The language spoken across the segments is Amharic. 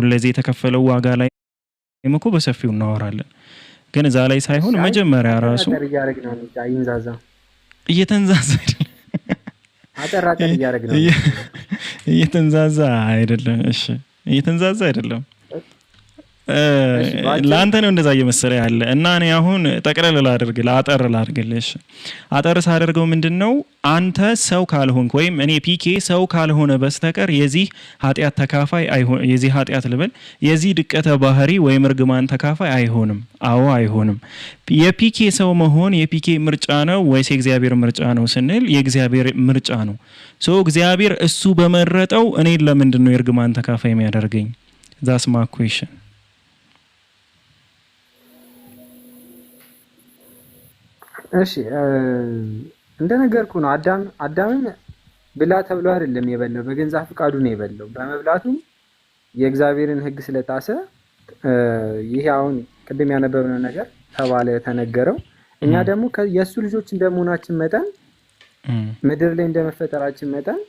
አሁን ለዚህ የተከፈለው ዋጋ ላይ እኮ በሰፊው እናወራለን። ግን እዛ ላይ ሳይሆን መጀመሪያ ራሱ እየተንዛዛ እየተንዛዛ አይደለም። እሺ እየተንዛዛ አይደለም። ላንተ ነው እንደዛ እየመሰለ ያለ እና እኔ አሁን ጠቅለል ላድርግልሽ። አጠር ሳደርገው ምንድነው አንተ ሰው ካልሆንክ ወይም እኔ ፒኬ ሰው ካልሆነ በስተቀር የዚህ ኃጢያት ተካፋይ አይሆን የዚህ ኃጢያት ልበል የዚህ ድቀተ ባህሪ ወይም እርግማን ተካፋይ አይሆንም። አዎ አይሆንም። የፒኬ ሰው መሆን የፒኬ ምርጫ ነው ወይስ የእግዚአብሔር ምርጫ ነው ስንል የእግዚአብሔር ምርጫ ነው። እግዚአብሔር እሱ በመረጠው እኔን ለምንድነው የእርግማን ተካፋይ የሚያደርገኝ? that's my question። እሺ እንደነገርኩ ነው። አዳምን ብላ ተብሎ አይደለም የበላው፣ በገንዛ ፍቃዱ ነው የበላው። በመብላቱ የእግዚአብሔርን ሕግ ስለጣሰ ይሄ አሁን ቅድም ያነበብነው ነገር ተነገረው። እኛ ደግሞ የሱ ልጆች እንደመሆናችን መጠን ምድር ላይ እንደመፈጠራችን መጠን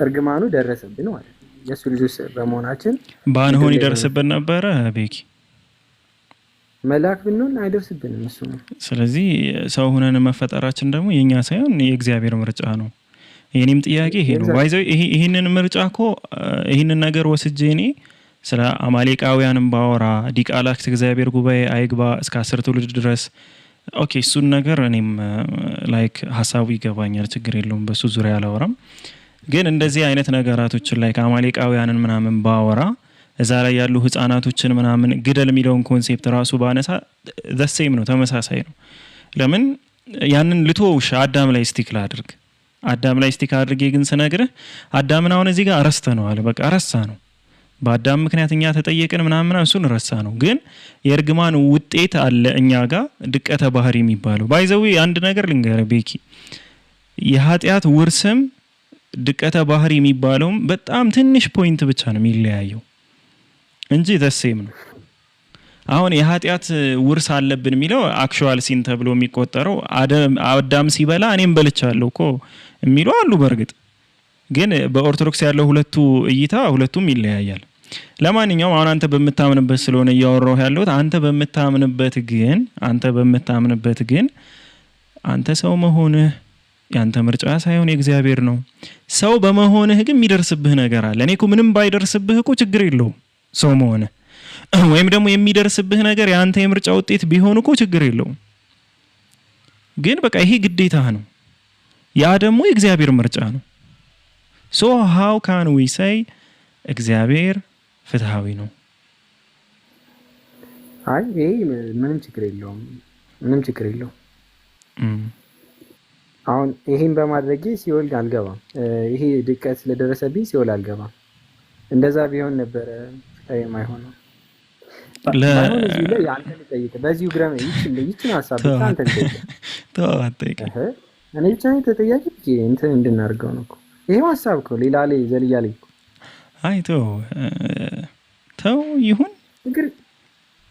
እርግማኑ ደረሰብን ማለት ነው። የሱ ልጆች በመሆናችን ባንሆን ይደርስብን ነበረ ቤኪ መላክ ብንሆን አይደርስብንም እሱ ነው። ስለዚህ ሰው ሆነን መፈጠራችን ደግሞ የኛ ሳይሆን የእግዚአብሔር ምርጫ ነው። የኔም ጥያቄ ይሄ ነው። ባይዘው ይሄንን ምርጫ እኮ ይሄንን ነገር ወስጄ እኔ ስለ አማሌቃውያንም ባወራ ዲቃላክስ እግዚአብሔር ጉባኤ አይግባ እስከ 10 ትውልድ ድረስ ኦኬ እሱን ነገር እኔም ላይክ ሐሳቡ ይገባኛል፣ ችግር የለውም፣ በሱ ዙሪያ አላወራም። ግን እንደዚህ አይነት ነገራቶችን ላይክ አማሌቃውያንን ምናምን ባወራ እዛ ላይ ያሉ ህፃናቶችን ምናምን ግደል የሚለውን ኮንሴፕት ራሱ ባነሳ the same ነው፣ ተመሳሳይ ነው። ለምን ያንን ልትወውሽ አዳም ላይ ስቲክ ላድርግ። አዳም ላይ ስቲክ አድርጌ ግን ስነግርህ አዳምን አሁን እዚህ ጋር አረስተ ነው አለ፣ በቃ ረሳ ነው። በአዳም ምክንያት እኛ ተጠየቅን ምናምን እሱን ረሳ ነው። ግን የእርግማን ውጤት አለ እኛ ጋር ድቀተ ባህሪ የሚባለው። ባይዘዊ አንድ ነገር ልንገርህ ቤኪ፣ የኃጢአት ውርስም ድቀተ ባህሪ የሚባለውም በጣም ትንሽ ፖይንት ብቻ ነው የሚለያየው እንጂ ደሴም ነው። አሁን የኃጢአት ውርስ አለብን የሚለው አክቹዋል ሲን ተብሎ የሚቆጠረው አዳም ሲበላ እኔም በልቻለሁ እኮ የሚሉ አሉ። በርግጥ ግን በኦርቶዶክስ ያለው ሁለቱም ይለያያል። ለማንኛውም አሁን አንተ በመታመንበት ስለሆነ እያወራሁ ያለሁት አንተ በመታመንበት ግን አንተ ሰው መሆንህ ያንተ ምርጫ ሳይሆን የእግዚአብሔር ነው። ሰው በመሆንህ ግን የሚደርስብህ ነገር አለ። እኔ እኮ ምንም ባይደርስብህ እኮ ችግር የለውም ሰው መሆነ ወይም ደግሞ የሚደርስብህ ነገር ያንተ የምርጫ ውጤት ቢሆን እኮ ችግር የለውም። ግን በቃ ይሄ ግዴታ ነው፣ ያ ደግሞ የእግዚአብሔር ምርጫ ነው። so how can we say እግዚአብሔር ፍትሃዊ ነው? አይ ይሄ ምንም ችግር የለውም። አሁን ይሄን በማድረጌ ሲኦል አልገባም። ይሄ ድቀት ስለደረሰብኝ ሲኦል አልገባም። እንደዛ ቢሆን ነበር የማይሆነው። ለማይሆን እዚህ ላይ አንተ ልጠይቅ በዚሁ ግራም ይችን ሐሳብ አንተ ልጠይቅ ተዋጠይቅ እኔ ብቻ ነኝ ተጠያቂ እንትን እንድናርገው ነው እኮ ይሄው ሐሳብ እኮ ሌላ ላይ ዘልያለኝ እኮ። አይ ተው ይሁን እንግዲህ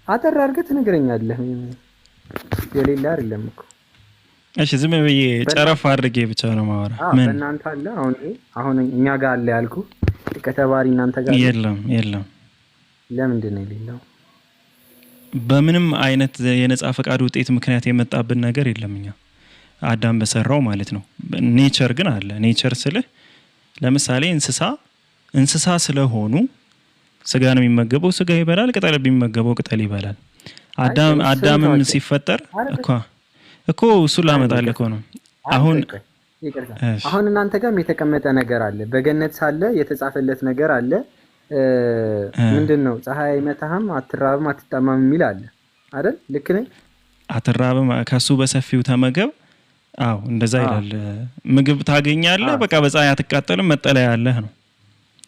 አጠር አድርገህ ትነግረኛለህ። የሌላ አይደለም እኮ። እሺ ዝም ብዬ ጨረፍ አድርጌ ብቻ ነው ማወራ። ምን በእናንተ አለ አሁን እኛ ጋር አለ ያልኩ ከተባሪ እናንተ ጋር የለም። ለምንድን ነው የሌለው? በምንም አይነት የነጻ ፈቃድ ውጤት ምክንያት የመጣብን ነገር የለም። እኛ አዳም በሰራው ማለት ነው። ኔቸር ግን አለ። ኔቸር ስልህ ለምሳሌ እንስሳ ስለሆኑ ስጋ ነው የሚመገበው፣ ስጋ ይበላል። ቅጠል የሚመገበው ቅጠል ይበላል። አዳምም ሲፈጠር እኮ እሱ ላመጣልህ እኮ ነው። አሁን እናንተ ጋርም የተቀመጠ ነገር አለ። በገነት ሳለ የተጻፈለት ነገር አለ። ምንድነው? ፀሐይ አይመታህም፣ አትራብም፣ አትጠማም የሚል አለ አይደል? ልክ ነኝ? አትራብም፣ ከሱ በሰፊው ተመገብ። አዎ እንደዛ ይላል። ምግብ ታገኛለህ፣ በቃ በፀሐይ አትቃጠልም፣ መጠለያ ያለህ ነው።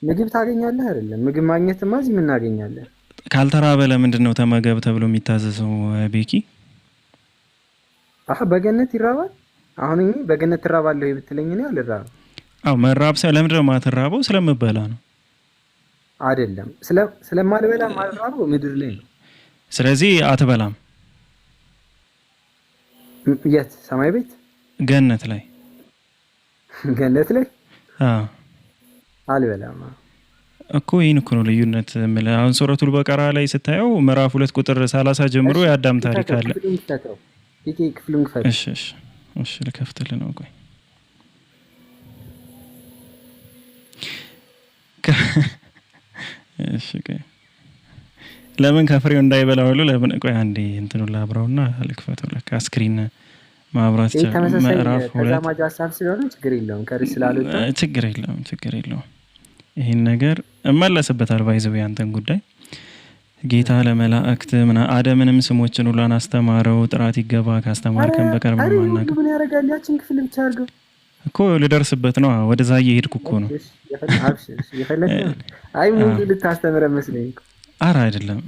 ምግብ ታገኛለህ አይደለም? ምግብ ማግኘትማ እዚህ ምን እናገኛለን? ካልተራበ ለምንድነው ተመገብ ተብሎ የሚታዘዘው ቤኪ? በገነት ይራባል። አሁን እኔ በገነት ትራባለህ ብትለኝ እኔ አልራብም። አዎ መራብ ለምንድነው ማትራበው? ስለምበላ ነው አይደለም? ስለማልበላ ማልራበው ምድር ላይ ነው። ስለዚህ አትበላም። የት? ሰማይ ቤት? ገነት ላይ? ገነት ላይ አልበላም። እኮ ይህን እኮ ነው ልዩነት የምልህ። አሁን ሱረቱል በቀራ ላይ ስታየው ምዕራፍ 2 ቁጥር 30 ጀምሮ የአዳም ታሪክ አለ። ክፍሉን ክፈት። እሺ ልከፍትልህ ነው። ቆይ እሺ ቆይ ለምን ከፍሬው እንዳይበላ ሁሉ ለምን ቆይ አንዴ እንትኑ ላብራውና ልክፈተው። ለካ ስክሪን ማብራት ምዕራፍ 2 ተዛማጅ ሐሳብ ስለሆነ ችግር የለውም። ከርስ ስላልወጣ ችግር የለውም። ይሄን ነገር እመለስበታል። ባይዘው ያንተን ጉዳይ ጌታ ለመላእክት አደምንም ስሞችን ሁሉ አስተማረው። ጥራት ይገባ ካስተማርከን በቀር ምንም አናውቅም። ምን ያደርጋል? ያችን ክፍል ብቻ አድርገው እኮ ልደርስበት ነው። ወደዛ እየሄድኩ እኮ ነው። አይ ሙሉ ልታስተምረን መስለኝ እኮ። ኧረ አይደለም፣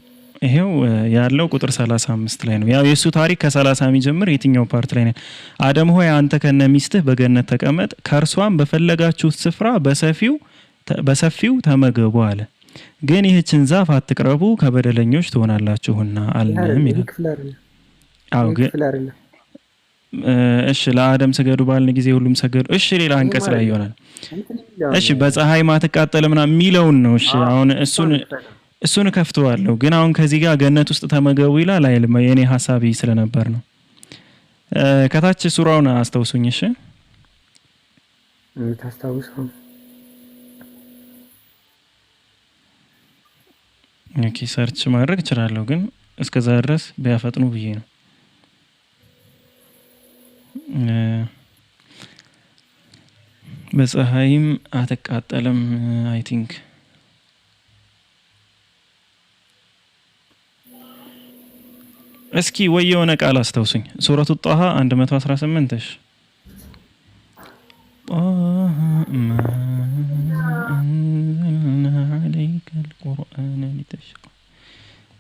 ይሄው ያለው ቁጥር 35 ላይ ነው። ያው የሱ ታሪክ ከ30 የሚጀምር የትኛው ፓርት ላይ ነው? አደም ሆይ አንተ ከነ ሚስትህ በገነት ተቀመጥ፣ ከእርሷም በፈለጋችሁት ስፍራ በሰፊው ተመገቡ አለ። ግን ይህችን ዛፍ አትቅረቡ ከበደለኞች ትሆናላችሁና አልንም ይላል። አዎ ግን እሺ ለአደም ስገዱ ባልን ጊዜ ሁሉም ሰገዱ። እሺ ሌላ አንቀጽ ላይ ይሆናል። እሺ በፀሐይ ማትቃጠል ምናምን የሚለውን ነው። እሺ አሁን እሱን ከፍተዋለሁ። ግን አሁን ከዚህ ጋር ገነት ውስጥ ተመገቡ ይላል አይልም? የኔ ሐሳቢ ስለነበር ነው። ከታች ሱራውን አስተውሱኝ። እሺ ታስታውሰው። ኦኬ ሰርች ማድረግ እችላለሁ፣ ግን እስከዛ ድረስ ቢያፈጥኑ ብዬ ነው። በፀሐይም አትቃጠልም አይ ቲንክ እስኪ ወይ የሆነ ቃል አስተውሱኝ። ሱረቱ ጣሃ 118 እሺ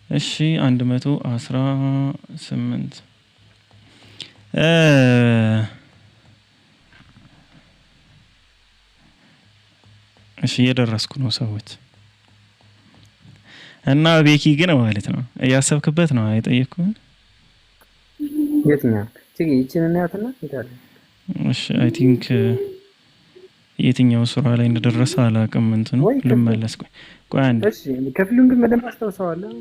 እሺ 118 እሺ እየደረስኩ ነው ሰዎች። እና ቤኪ ግን ማለት ነው እያሰብክበት ነው አይጠየቅኩም? የትኛው ትግ ይችን እናያትና ይታለ። እሺ አይ ቲንክ የትኛው ሱራ ላይ እንደደረሰ አላውቅም። እንትኑ ልመለስ። ቆይ አንዴ። እሺ ከፍሉን ግን በደንብ አስተውሰዋለሁ።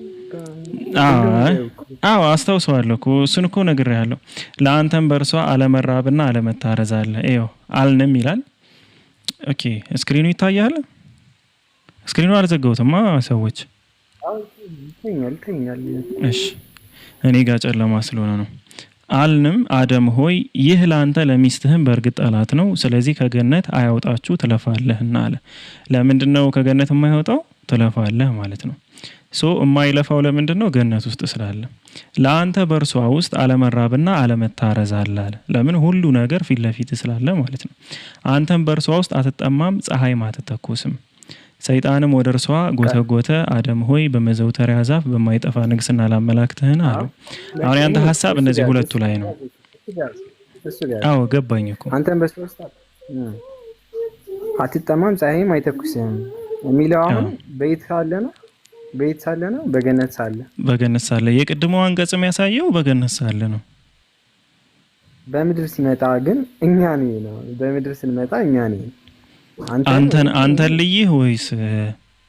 አዎ አስተውሰዋለሁ እኮ እሱን እኮ ነግሬሃለሁ። ለአንተም በእርሷ አለመራብና አለመታረዝ አለ። ይኸው አልንም ይላል። ኦኬ ስክሪኑ ይታያል። ስክሪኑ አልዘጋሁትማ ሰዎች። ይተኛል። እሺ እኔ ጋር ጨለማ ስለሆነ ነው። አልንም አደም ሆይ ይህ ለአንተ ለሚስትህም በእርግጥ ጠላት ነው፣ ስለዚህ ከገነት አያውጣችሁ ትለፋለህና አለ። ለምንድነው ከገነት የማይወጣው? ትለፋለህ ማለት ነው። ሶ የማይለፋው ለምንድነው? ገነት ውስጥ ስላለ። ለአንተ በእርሷ ውስጥ አለመራብና አለመታረዝ አለ። ለምን? ሁሉ ነገር ፊት ለፊት ስላለ ማለት ነው። አንተም በእርሷ ውስጥ አትጠማም፣ ፀሐይም አትተኮስም። ሰይጣንም ወደ እርሷ ጎተጎተ፣ አደም ሆይ በመዘውተሪያ ዛፍ በማይጠፋ ንግስና ላመላክትህን አለው። አሁን ያንተ ሀሳብ እነዚህ ሁለቱ ላይ ነው። አዎ ገባኝ እኮ። አንተም በእርሷ ውስጥ አትጠማም፣ ፀሐይም አይተኩስም የሚለው አሁን በየት ሳለ ነው? በገነት ሳለ። የቅድሞ አንቀጽ የሚያሳየው በገነት ሳለ ነው። በምድር ሲመጣ ግን እኛ ነው። በምድር ስንመጣ እኛ ነው። አንተን ልይህ ወይስ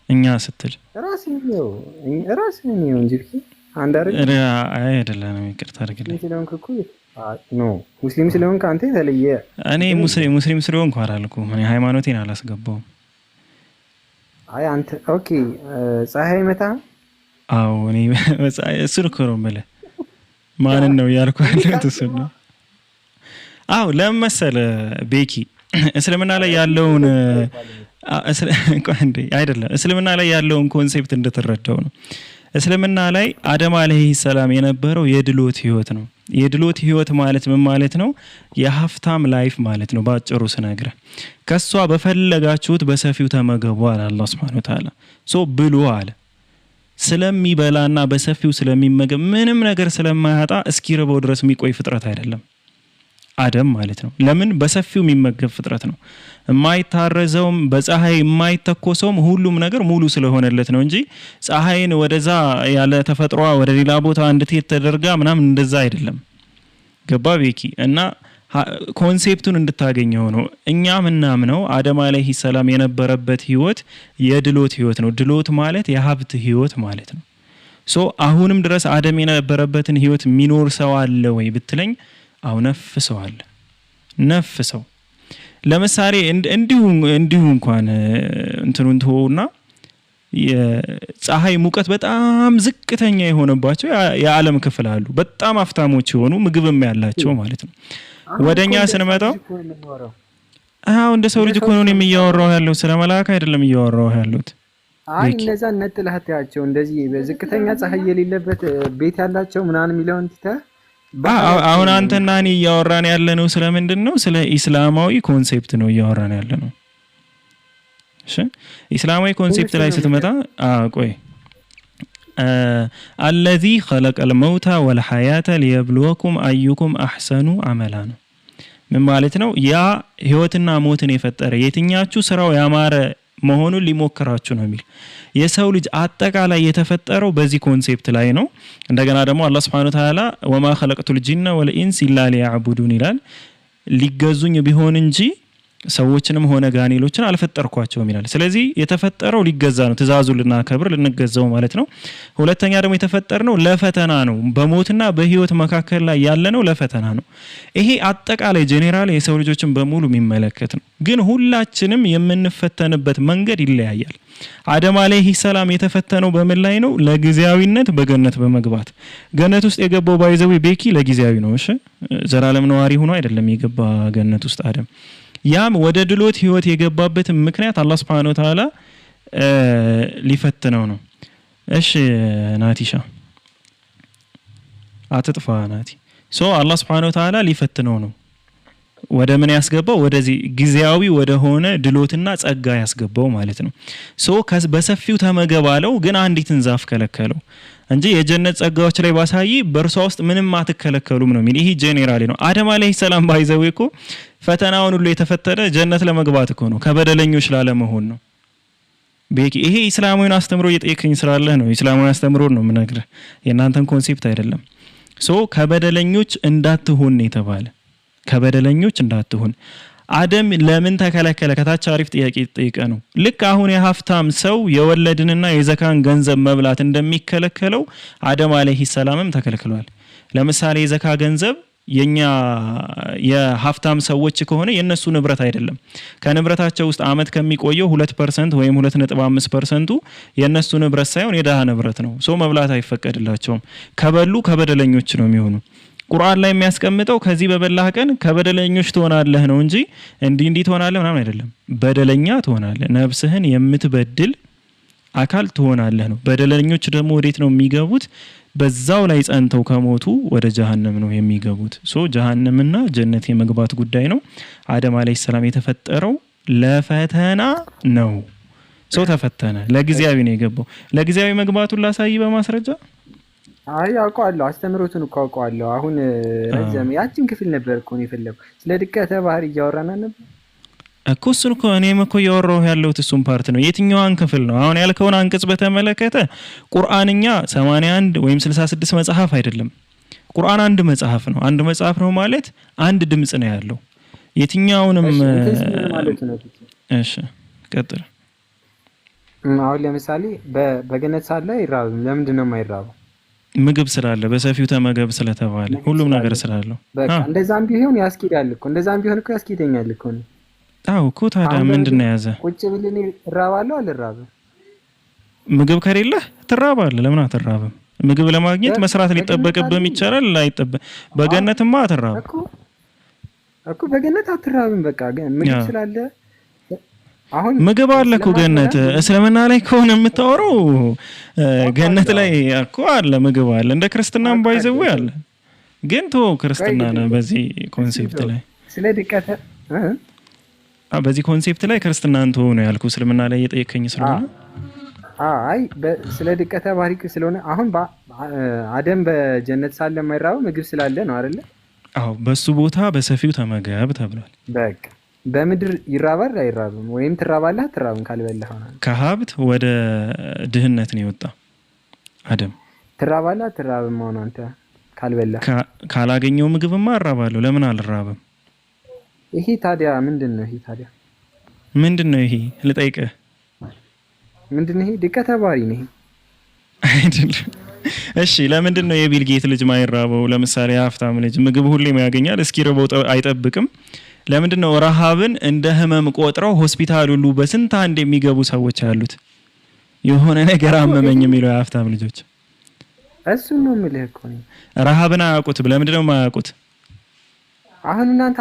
እኛ ስትል ራስህ ነው እንጂ አንድ አይደለም። ይቅርታ አድርግልኝ። ሙስሊም ስለሆንክ አንተ የተለየ። እኔ ሙስሊም ስለሆንኩ አላልኩም። እኔ ሃይማኖቴን አላስገባውም። አይ አንተ ኦኬ። ፀሐይ መታ። አዎ እኔ እሱን እኮ ነው የምልህ። ማንን ነው እያልኩ ያለሁት? እሱን ነው። አዎ ለምን መሰለህ ቤኪ እስልምና ላይ ያለውን አይደለም እስልምና ላይ ያለውን ኮንሴፕት እንድትረዳው ነው። እስልምና ላይ አደም አለይሂ ሰላም የነበረው የድሎት ህይወት ነው። የድሎት ህይወት ማለት ምን ማለት ነው? የሀፍታም ላይፍ ማለት ነው። ባጭሩ ስነግርህ ከሷ በፈለጋችሁት በሰፊው ተመገቡ አለ አላህ Subhanahu Wa Ta'ala። ብሉ አለ። ስለሚበላና በሰፊው ስለሚመገብ ምንም ነገር ስለማያጣ እስኪርበው ድረስ የሚቆይ ፍጥረት አይደለም አደም ማለት ነው። ለምን? በሰፊው የሚመገብ ፍጥረት ነው። የማይታረዘውም በፀሐይ የማይተኮሰውም ሁሉም ነገር ሙሉ ስለሆነለት ነው እንጂ ፀሐይን ወደዛ ያለ ተፈጥሯ ወደ ሌላ ቦታ እንድትሄድ ተደርጋ ምናምን እንደዛ አይደለም። ገባ ቤኪ? እና ኮንሴፕቱን እንድታገኘው ነው። እኛ ምናምነው አደም አለይሂ ሰላም የነበረበት ህይወት የድሎት ህይወት ነው። ድሎት ማለት የሀብት ህይወት ማለት ነው። ሶ አሁንም ድረስ አደም የነበረበትን ህይወት የሚኖር ሰው አለ ወይ ብትለኝ፣ አው ነፍ ሰው አለ። ነፍ ሰው ለምሳሌ እንዲሁ እንኳን እንትኑን ተወውና የፀሐይ ሙቀት በጣም ዝቅተኛ የሆነባቸው የዓለም ክፍል አሉ። በጣም አፍታሞች የሆኑ ምግብም ያላቸው ማለት ነው። ወደኛ ስንመጣው እንደ ሰው ልጅ እኮ ነው የሚያወራው ያለው፣ ስለ መላእክት አይደለም እያወራው ያለሁት። አይ እነዛ ነጥላታቸው እንደዚህ በዝቅተኛ ፀሐይ የሌለበት ቤት ያላቸው ምናምን የሚለውን ትተህ አሁን አንተና እኔ እያወራን ያለነው ስለምንድን ነው? ስለ ኢስላማዊ ኮንሴፕት ነው እያወራን ያለነው። እሺ ኢስላማዊ ኮንሴፕት ላይ ስትመጣ ቆይ አለዚ ኸለቀል መውታ ወልሐያተ ሊየብሉወኩም አዩኩም አሕሰኑ አመላ ነው። ምን ማለት ነው? ያ ህይወትና ሞትን የፈጠረ የትኛችሁ ስራው ያማረ መሆኑን ሊሞክራችሁ ነው የሚል። የሰው ልጅ አጠቃላይ የተፈጠረው በዚህ ኮንሴፕት ላይ ነው። እንደገና ደግሞ አላህ Subhanahu Wa Ta'ala ወማ ኸለቅቱል ጂነ ወልኢንስ ኢላ ሊያዕቡዱን ይላል። ሊገዙኝ ቢሆን እንጂ ሰዎችንም ሆነ ጋኔሎችን አልፈጠርኳቸውም ይላል። ስለዚህ የተፈጠረው ሊገዛ ነው፣ ትእዛዙን ልናከብር ልንገዛው ማለት ነው። ሁለተኛ ደግሞ የተፈጠርነው ለፈተና ነው። በሞትና በህይወት መካከል ላይ ያለነው ለፈተና ነው። ይሄ አጠቃላይ ጄኔራል የሰው ልጆችን በሙሉ የሚመለከት ነው። ግን ሁላችንም የምንፈተንበት መንገድ ይለያያል። አደም አለይሂ ሰላም የተፈተነው በምን ላይ ነው? ለጊዜያዊነት በገነት በመግባት። ገነት ውስጥ የገባው ባይዘው ቤኪ ለጊዜያዊ ነው። እሺ ዘላለም ነዋሪ ሆኖ አይደለም የገባ ገነት ውስጥ አደም። ያም ወደ ድሎት ህይወት የገባበት ምክንያት አላህ Subhanahu Wa Ta'ala ሊፈትነው ነው። እሺ ናቲሻ አትጥፋ ናቲ። አላህ Subhanahu Wa Ta'ala ሊፈትነው ነው። ወደ ምን ያስገባው? ወደዚህ ጊዜያዊ ወደ ሆነ ድሎትና ጸጋ ያስገባው ማለት ነው። በሰፊው ተመገባለው፣ ግን አንዲትን ዛፍ ከለከለው እንጂ የጀነት ጸጋዎች ላይ ባሳይ በእርሷ ውስጥ ምንም አትከለከሉም ነው የሚል። ይሄ ጄኔራሊ ነው። አደም አለይሂ ሰላም ባይዘው እኮ ፈተናውን ሁሉ የተፈተነ ጀነት ለመግባት እኮ ነው፣ ከበደለኞች ላለመሆን ነው። ቤኪ ይሄ ኢስላማዊን አስተምሮ እየጠየከኝ ስላለህ ነው። ኢስላማዊ አስተምሮ ነው የምነግርህ፣ የእናንተን ኮንሴፕት አይደለም። ከበደለኞች እንዳትሆን ነው የተባለ። ከበደለኞች እንዳትሆን አደም ለምን ተከለከለ? ከታች አሪፍ ጥያቄ ጠይቀ ነው። ልክ አሁን የሀብታም ሰው የወለድንና የዘካን ገንዘብ መብላት እንደሚከለከለው አደም አለይሂ ሰላምም ተከልክሏል። ለምሳሌ የዘካ ገንዘብ የኛ የሀብታም ሰዎች ከሆነ የነሱ ንብረት አይደለም። ከንብረታቸው ውስጥ አመት ከሚቆየው 2% ወይም 2.5% የነሱ ንብረት ሳይሆን የደሃ ንብረት ነው። መብላት አይፈቀድላቸውም። ከበሉ ከበደለኞች ነው የሚሆኑ። ቁርአን ላይ የሚያስቀምጠው ከዚህ በበላህ ቀን ከበደለኞች ትሆናለህ ነው እንጂ እንዲህ ትሆናለህ ምናምን አይደለም። በደለኛ ትሆናለህ፣ ነፍስህን የምትበድል አካል ትሆናለህ ነው። በደለኞች ደግሞ ወዴት ነው የሚገቡት? በዛው ላይ ጸንተው ከሞቱ ወደ ጀሃነም ነው የሚገቡት። ጀሃነምና ጀነት የመግባት ጉዳይ ነው። አደም አለይሂ ሰላም የተፈጠረው ለፈተና ነው። ተፈተነ፣ ለጊዜያዊ ነው የገባው። ለጊዜያዊ መግባቱን ላሳይ በማስረጃ። አይ አውቀዋለሁ፣ አስተምሮቱን እኮ አውቀዋለሁ። አሁን ረዘም ያችን ክፍል ነበር እኮ ነው የፈለኩ። ስለ ድቀተ ባህሪ እያወራና ነበር እኮ። እሱን እኮ እኔም እኮ እያወራሁ ያለሁት እሱን ፓርት ነው። የትኛዋን ክፍል ነው አሁን ያልከውን አንቀጽ በተመለከተ? ቁርአንኛ 81 ወይም 66 መጽሐፍ አይደለም። ቁርአን አንድ መጽሐፍ ነው። አንድ መጽሐፍ ነው ማለት አንድ ድምጽ ነው ያለው። የትኛውንም እሺ ቀጥል። አሁን ለምሳሌ በገነት ሳለ ይራብ፣ ለምንድን ነው የማይራበው? ምግብ ስላለ፣ በሰፊው ተመገብ ስለተባለ፣ ሁሉም ነገር ስላለው። በቃ እንደዛም ቢሆን ያስኪዳል እኮ። እንደዛም ቢሆን እኮ ያስኪደኛል እኮ ነው። እኮ ታዲያ ምንድነው ያዘ? ቁጭ ብለን እራባለሁ አልራብም? ምግብ ከሌለህ ትራባለህ። ለምን አትራብም? ምግብ ለማግኘት መስራት ሊጠበቅብህም ይቻላል ላይጠበቅ። በገነትማ አትራብም እኮ። በገነት አትራብም። በቃ ምግብ ስላለ አሁን ምግብ አለ እኮ ገነት። እስልምና ላይ ከሆነ የምታወራው ገነት ላይ እኮ አለ ምግብ አለ። እንደ ክርስትናም ባይዘው አለ። ግን ክርስትና ነው በዚህ ኮንሴፕት ላይ ስለ ድቀተ በዚህ ኮንሴፕት ላይ ክርስትናን ተው ነው ያልኩ። እስልምና ላይ እየጠየከኝ ስለሆነ አይ ስለ ድቀተ ባህሪ ስለሆነ አሁን አደም በጀነት ሳለ የማይራበው ምግብ ስላለ ነው አይደለ? በሱ ቦታ በሰፊው ተመገብ ተብሏል። በቃ በምድር ይራባል አይራብም? ወይም ትራባለህ አትራብም? ካልበላህ ከሀብት ወደ ድህነት ነው የወጣ አደም። ትራባለህ አትራብም? አሁን አንተ ካልበላህ ካላገኘው ምግብማ እራባለሁ። ለምን አልራብም? ይሄ ታዲያ ምንድነው? ይሄ ታዲያ ምንድነው? ይሄ ልጠይቅህ ምንድነው? ይሄ ድቀ ተባሪ ነው ይሄ አይደለም። እሺ ለምንድን ነው የቢል ጌት ልጅ ማይራበው? ለምሳሌ የሀብታም ልጅ ምግብ ሁሌም ያገኛል፣ እስኪርበው አይጠብቅም። ለምንድን ነው ረሃብን እንደ ህመም ቆጥረው ሆስፒታል ሁሉ በስንት አንድ የሚገቡ ሰዎች አሉት? የሆነ ነገር አመመኝ የሚለው የሀብታም ልጆች እሱ ነው የምልህ እኮ ነው። ረሃብን አያውቁትም። ለምንድን ነው የማያውቁት? አሁን እናንተ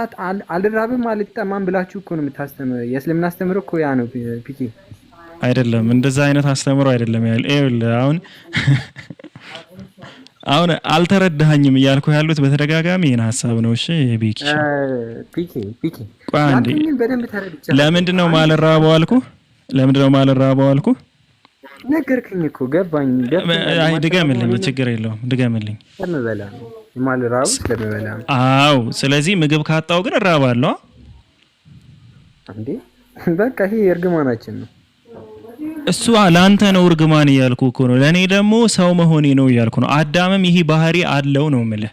አልራብም አልጠማም ብላችሁ እኮ ነው የምታስተምሩ። የእስልምና አስተምሮ እኮ ያ ነው ፒኪ። አይደለም እንደዛ አይነት አስተምሮ አይደለም ያለ። አሁን አልተረዳኸኝም እያልኩ ያሉት በተደጋጋሚ ይህን ሀሳብ ነው። እሺ ቢኪ ፒኪ ቋንዴ ለምንድን ነው ማልራበው አልኩ? ለምንድን ነው ማልራበው አልኩ? ነገርክኝ እኮ ገባኝ። አይ ድገምልኝ፣ ችግር የለውም ድገምልኝ። ስለምበላ ነው ማልራበው፣ ስለምበላ ነው። አዎ ስለዚህ ምግብ ካጣው ግን እራባለሁ እንዴ? በቃ ይሄ እርግማናችን ነው። እሱ ለአንተ ነው እርግማን እያልኩ እኮ ነው። ለእኔ ደግሞ ሰው መሆኔ ነው እያልኩ ነው። አዳምም ይሄ ባህሪ አለው ነው የምልህ።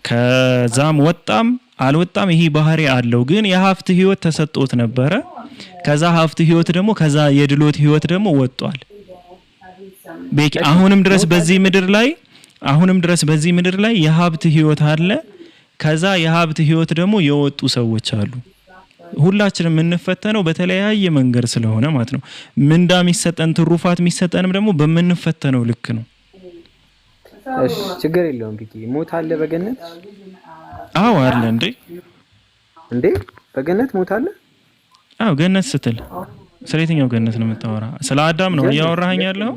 ከዛም ወጣም አልወጣም ይሄ ባህሪ አለው። ግን የሀብት ህይወት ተሰጥቶት ነበረ። ከዛ ሀብት ህይወት ደግሞ ከዛ የድሎት ህይወት ደግሞ ወጥቷል። ቤኪ አሁንም ድረስ በዚህ ምድር ላይ የሀብት ህይወት አለ። ከዛ የሀብት ህይወት ደግሞ የወጡ ሰዎች አሉ። ሁላችንም የምንፈተነው በተለያየ መንገድ ስለሆነ ማለት ነው። ምንዳ የሚሰጠን ትሩፋት የሚሰጠንም ደግሞ በምንፈተነው ልክ ነው። እሺ ችግር የለውም ቢቂ። ሞት አለ በገነት? አዎ አለ። እንዴ በገነት ሞት አለ? አዎ ገነት ስትል ስለ የትኛው ገነት ነው የምታወራ? ስለ አዳም ነው እያወራኸኝ ያለው?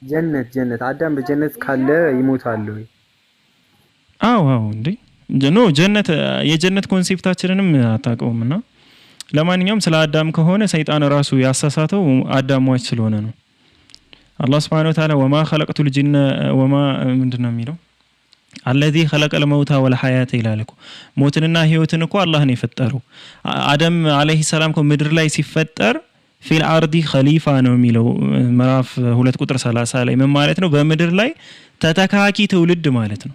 ጀነት አዳም በጀነት ካለ ይሞታል ወይ? አዎ እንዴ ጀነት የጀነት ኮንሴፕታችንንም አታውቀውምና ለማንኛውም ስለ አዳም ከሆነ ሰይጣን ራሱ ያሳሳተው አዳም ሟች ስለሆነ ነው። አላህ Subhanahu Wa Ta'ala ወማ خلقቱል ጂነ ወማ ምንድነው የሚለው الذي خلق الموت والحياة ይላል እኮ። ሞትንና ህይወትን እኮ አላህ ነው የፈጠረው። አዳም አለይሂ ሰላም ምድር ላይ ሲፈጠር ፊል አርዲ ኸሊፋ ነው የሚለው ምዕራፍ 2 ቁጥር 30 ላይ ምን ማለት ነው? በምድር ላይ ተተካኪ ትውልድ ማለት ነው።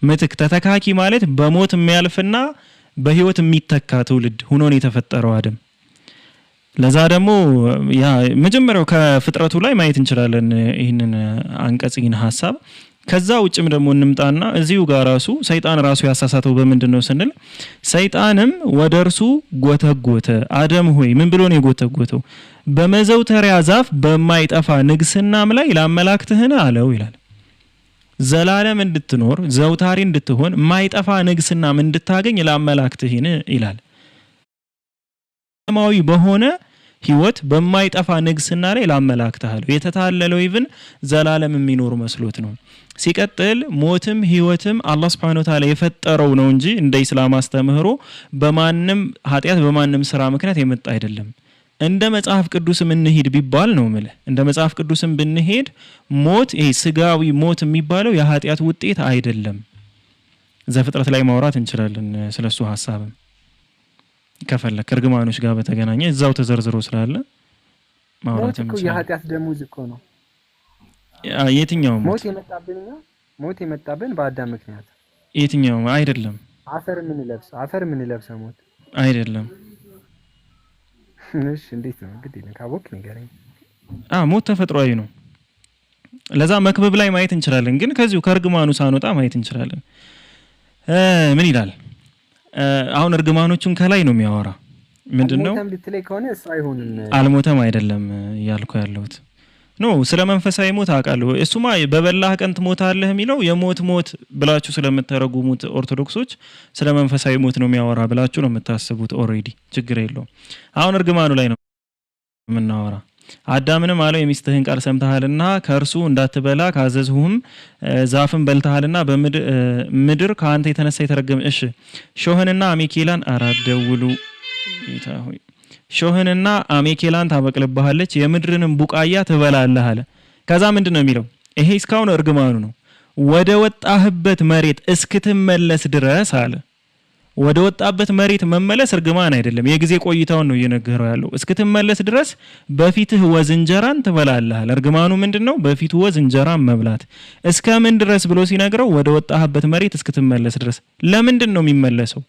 ምትክ ተተካኪ ማለት በሞት የሚያልፍና በህይወት የሚተካ ትውልድ ሆኖ ነው የተፈጠረው አዳም። ለዛ ደግሞ ያ መጀመሪያው ከፍጥረቱ ላይ ማየት እንችላለን ይሄንን አንቀጽን ሐሳብ። ከዛ ውጭም ደግሞ እንምጣና እዚሁ ጋር ራሱ ሰይጣን ራሱ ያሳሳተው በምንድነው ስንል ሰይጣንም ወደርሱ ጎተጎተ። አዳም ሆይ ምን ብሎ ነው የጎተጎተው? በመዘውተሪያ ዛፍ በማይጠፋ ንግስናም ላይ ላመላክትህን አለው ይላል። ዘላለም እንድትኖር ዘውታሪ እንድትሆን ማይጠፋ ንግስናም እንድታገኝ ላመላክትህን ይላል። ሰማያዊ በሆነ ህይወት በማይጠፋ ንግስና ላይ ላመላክትሃለሁ። የተታለለው ይብን ዘላለም የሚኖር መስሎት ነው። ሲቀጥል ሞትም ህይወትም አላህ Subhanahu Wa Ta'ala የፈጠረው ነው እንጂ እንደ እስላም አስተምህሮ በማንም ኃጢያት በማንም ስራ ምክንያት የመጣ አይደለም። እንደ መጽሐፍ ቅዱስም እንሂድ ቢባል ነው ማለት እንደ መጽሐፍ ቅዱስም ብንሄድ ሞት ይሄ ስጋዊ ሞት የሚባለው የኃጢያት ውጤት አይደለም። ዘፍጥረት ላይ ማውራት እንችላለን ስለሱ ሐሳብም ከፈለክ እርግማኖች ጋር በተገናኘ እዛው ተዘርዝሮ ስላለ ማውራት እንችላለን። የኃጢያት ደሞዝ እኮ ነው። የትኛው ሞት የመጣብን በአዳም ምክንያት? የትኛው አይደለም። አፈር ምን ለብሰው ሞት አይደለም። እሺ እንዴት ነው እንግዲህ ካቦክ ንገረኝ። ሞት ተፈጥሯዊ ነው። ለዛ መክብብ ላይ ማየት እንችላለን። ግን ከዚሁ ከእርግማኑ ሳንወጣ ማየት እንችላለን። ምን ይላል? አሁን እርግማኖቹን ከላይ ነው የሚያወራ። ምንድነው? ሞተም ልትለይ ከሆነ እሱ አይሆንም። አልሞተም አይደለም ያልኩ ያለሁት ስለ መንፈሳዊ ሞት አውቃለሁ። እሱማ በበላህ ቀን ትሞታለህ የሚለው የሞት ብላችሁ ስለምትተረጉሙት ኦርቶዶክሶች ስለ መንፈሳዊ ሞት ነው የሚያወራ ብላችሁ ነው የምታስቡት። ኦሬዲ ችግር የለውም። አሁን እርግማኑ ላይ ነው የምናወራ። አዳምንም አለው የሚስትህን ቃል ሰምተሃልና ከእርሱ እንዳትበላ ካዘዝሁም ዛፍን በልተሃልና በምድር ከአንተ የተነሳ የተረገመ። እሺ ሾህንና አሜኬላን አራደውሉ ጌታ ሆይ ሾህንና አሜኬላን ታበቅልብሃለች የምድርንም ቡቃያ ትበላለህ አለ። ከዛ ምንድነው የሚለው? ይሄ እስካሁን እርግማኑ ነው። ወደ ወጣህበት መሬት እስክትመለስ ድረስ አለ። ወደ ወጣበት መሬት መመለስ እርግማን አይደለም፣ የጊዜ ቆይታውን ነው እየነገረው ያለው። እስክትመለስ ድረስ በፊትህ ወዝ እንጀራን ትበላለህ አለ። እርግማኑ ምንድነው? በፊቱ ወዝ እንጀራን መብላት። እስከምን ድረስ ብሎ ሲነግረው ወደ ወጣህበት መሬት እስክትመለስ ድረስ። ለምንድን ነው የሚመለሰው?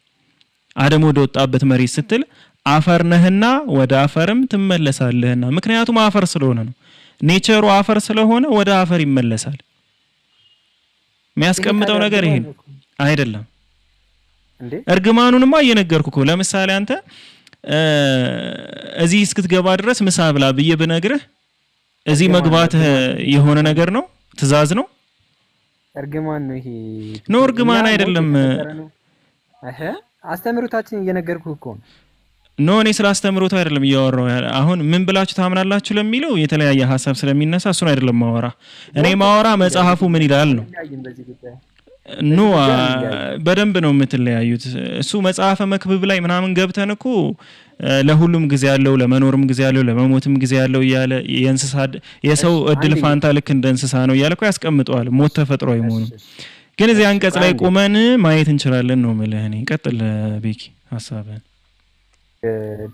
አደም ወደ ወጣበት መሬት ስትል አፈር ነህና ወደ አፈርም ትመለሳለህና፣ ምክንያቱም አፈር ስለሆነ ነው። ኔቸሩ አፈር ስለሆነ ወደ አፈር ይመለሳል። የሚያስቀምጠው ነገር ይሄ አይደለም። እርግማኑንማ እየነገርኩ እኮ ለምሳሌ አንተ እዚህ እስክትገባ ድረስ ምሳ ብላ ብዬ ብነግርህ እዚህ መግባትህ የሆነ ነገር ነው፣ ትእዛዝ ነው። እርግማን ነው ይሄ። ነው እርግማን አይደለም። አስተምሮታችን እየነገርኩህ እኮ ነው። ኖ እኔ ስለ አስተምሮቱ አይደለም እያወራሁ። አሁን ምን ብላችሁ ታምናላችሁ ለሚለው የተለያየ ሀሳብ ስለሚነሳ እሱን አይደለም ማወራ። እኔ ማወራ መጽሐፉ ምን ይላል ነው። ኖ በደንብ ነው የምትለያዩት። እሱ መጽሐፈ መክብብ ላይ ምናምን ገብተን እኮ ለሁሉም ጊዜ ያለው፣ ለመኖርም ጊዜ ያለው፣ ለመሞትም ጊዜ ያለው እያለ የእንስሳ የሰው እድል ፋንታ ልክ እንደ እንስሳ ነው እያለ እኮ ያስቀምጠዋል። ሞት ተፈጥሯዊ መሆኑ ግን እዚህ አንቀጽ ላይ ቁመን ማየት እንችላለን ነው የምልህ። እኔ ቀጥል ቤኪ ሀሳብህን።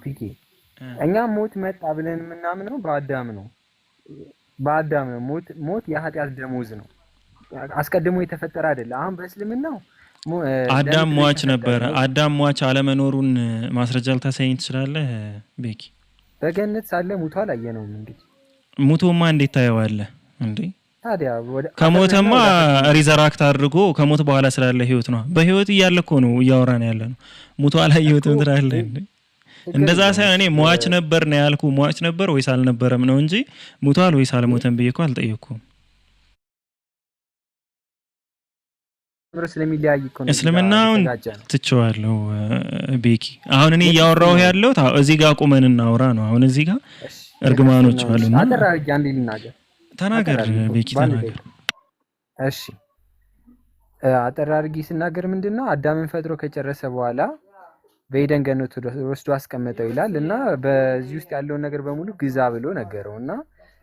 ፒኬ እኛ ሞት መጣ ብለን የምናምነው በአዳም ነው። በአዳም ነው። ሞት የኃጢአት ደሞዝ ነው። አስቀድሞ የተፈጠረ አይደለም። አሁን በእስልምናው አዳም ሟች ነበረ። አዳም ሟች አለመኖሩን ማስረጃ ልታሳየኝ ትችላለህ ቤኪ? በገነት ሳለ ሙቷል አየነውም። እንግዲህ ሙቶማ እንዴት ታየዋለህ እንዴ? ታዲያ ከሞተማ ሪዘራክት አድርጎ ከሞት በኋላ ስላለ ህይወት ነው። በህይወት እያለ እኮ ነው እያወራን ያለ ነው። ሙቶ አላየሁትም ትላለህ እንዴ? እንደዛ ሳይሆን እኔ ሟች ነበር ነው ያልኩ። ሟች ነበር ወይስ አልነበረም ነው እንጂ ሙቷል ወይስ አልሞተም ብዬ እኮ አልጠየቅኩም። እስልምናውን ትቼዋለሁ ቤኪ። አሁን እኔ እያወራሁ ያለሁት እዚህ ጋር ቁመን እናውራ ነው። አሁን እዚህ ጋር እርግማኖች አሉና ተናገር ቤኪ ተናገር። እሺ አጠር አድርጌ ስናገር ምንድነው አዳምን ፈጥሮ ከጨረሰ በኋላ በኤደን ገነት ወስዶ አስቀመጠው ይላል እና በዚህ ውስጥ ያለውን ነገር በሙሉ ግዛ ብሎ ነገረው እና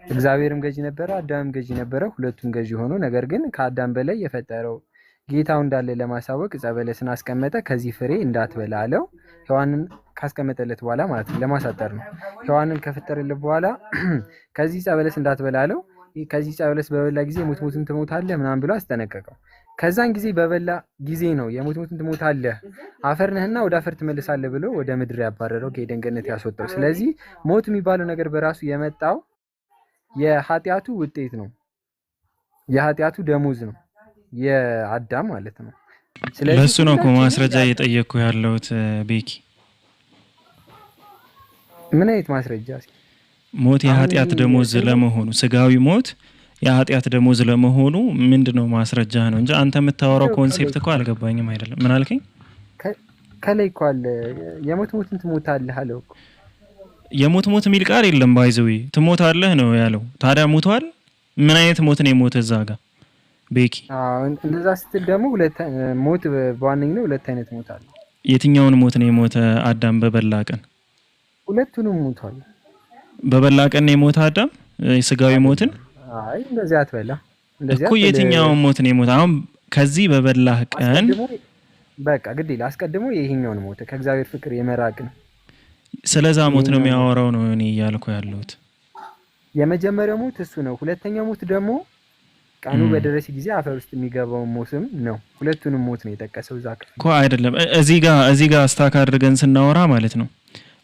እግዚአብሔርም ገዢ ነበረ፣ አዳምም ገዢ ነበረ። ሁለቱም ገዢ ሆኑ። ነገር ግን ከአዳም በላይ የፈጠረው ጌታው እንዳለ ለማሳወቅ ዕፀ በለስን አስቀመጠ። ከዚህ ፍሬ እንዳትበላ አለው። ሔዋንን ካስቀመጠለት በኋላ ማለት ነው፣ ለማሳጠር ነው። ሔዋንን ከፈጠረለት በኋላ ከዚህ ዕፀ በለስ እንዳትበላ አለው። ከዚህ ዕፀ በለስ በበላ ጊዜ ሞትን ትሞታለህ ምናምን ብሎ አስጠነቀቀው። ከዛን ጊዜ በበላ ጊዜ ነው የሞትን ትሞታለህ፣ አፈር ነህና ወደ አፈር ትመለሳለህ ብሎ ወደ ምድር ያባረረው፣ ከኤደን ገነት ያስወጣው። ስለዚህ ሞት የሚባለው ነገር በራሱ የመጣው የኃጢአቱ ውጤት ነው፣ የኃጢአቱ ደሞዝ ነው፣ የአዳም ማለት ነው። ስለዚህ ለሱ ነው እኮ ማስረጃ እየጠየቅኩ ያለሁት ቤኪ። ምን አይነት ማስረጃ? ሞት የኃጢአት ደሞዝ ለመሆኑ ስጋዊ ሞት የኃጢአት ደሞዝ ለመሆኑ ምንድነው ማስረጃ ነው እንጂ አንተ የምታወራው ኮንሴፕት እኮ አልገባኝም። አይደለም ምን አልከኝ? ከላይ እኮ አለ የሞትን ትሞታለህ አለው እኮ። የሞት የሚል ቃል የለም። ባይዘዊ ትሞታለህ ነው ያለው። ታዲያ ሞቷል? ምን አይነት ሞት ነው የሞተ እዛ ጋር ቤኪ? እንደዛ ስትል ደግሞ ሞት በዋነኝነት ሁለት አይነት ሞት አለ። የትኛውን ሞት ነው የሞተ አዳም በበላ ቀን? ሁለቱንም ሞቷል። በበላ ቀን ነው የሞተ አዳም ስጋዊ ሞትን? አይ እንደዚህ አትበላ። እንደዚህ እኮ የትኛውን ሞት ነው የሞተ? አሁን ከዚህ በበላህ ቀን በቃ ግድ ይላል። አስቀድሞ ይሄኛውን ሞት ከእግዚአብሔር ፍቅር የመራቅን ስለዛ ሞት ነው የሚያወራው ነው እኔ እያልኩ ያለሁት። የመጀመሪያው ሞት እሱ ነው። ሁለተኛው ሞት ደግሞ ቀኑ በደረሰ ጊዜ አፈር ውስጥ የሚገባው ሞትም ነው። ሁለቱንም ሞት ነው የጠቀሰው እዛ ክፍል እኮ አይደለም። እዚህ ጋር ስታክ አድርገን ስናወራ ማለት ነው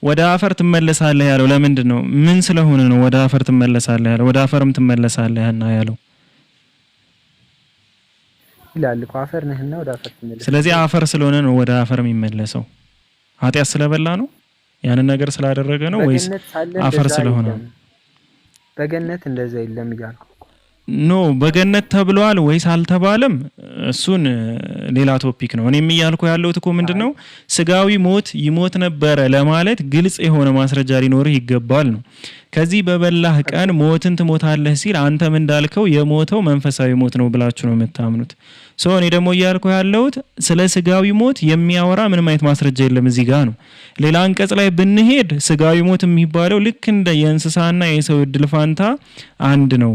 ወደ አፈር ትመለሳለህ ያለው ለምንድን ነው? ምን ስለሆነ ነው ወደ አፈር ትመለሳለህ ያለው? ወደ አፈርም ትመለሳለህ እና ያለው ይላል እኮ አፈር ነህና ወደ አፈር ትመለሳለህ። ስለዚህ አፈር ስለሆነ ነው ወደ አፈር የሚመለሰው። ኃጢአት ስለበላ ነው ያንን ነገር ስላደረገ ነው ወይስ አፈር ስለሆነ ነው? በገነት እንደዛ የለም ይላል። ኖ በገነት ተብሏል ወይስ አልተባለም? እሱን ሌላ ቶፒክ ነው። እኔም እያልኩ ያለሁት እኮ ምንድነው ስጋዊ ሞት ይሞት ነበረ ለማለት ግልጽ የሆነ ማስረጃ ሊኖርህ ይገባል ነው። ከዚህ በበላህ ቀን ሞትን ትሞታለህ ሲል አንተም እንዳልከው የሞተው መንፈሳዊ ሞት ነው ብላችሁ ነው የምታምኑት። እኔ ደግሞ እያልኩ ያለሁት ስለ ስጋዊ ሞት የሚያወራ ምንም አይነት ማስረጃ የለም እዚህ ጋር ነው። ሌላ አንቀጽ ላይ ብንሄድ ስጋዊ ሞት የሚባለው ልክ እንደ የእንስሳና የሰው እድል ፋንታ አንድ ነው፣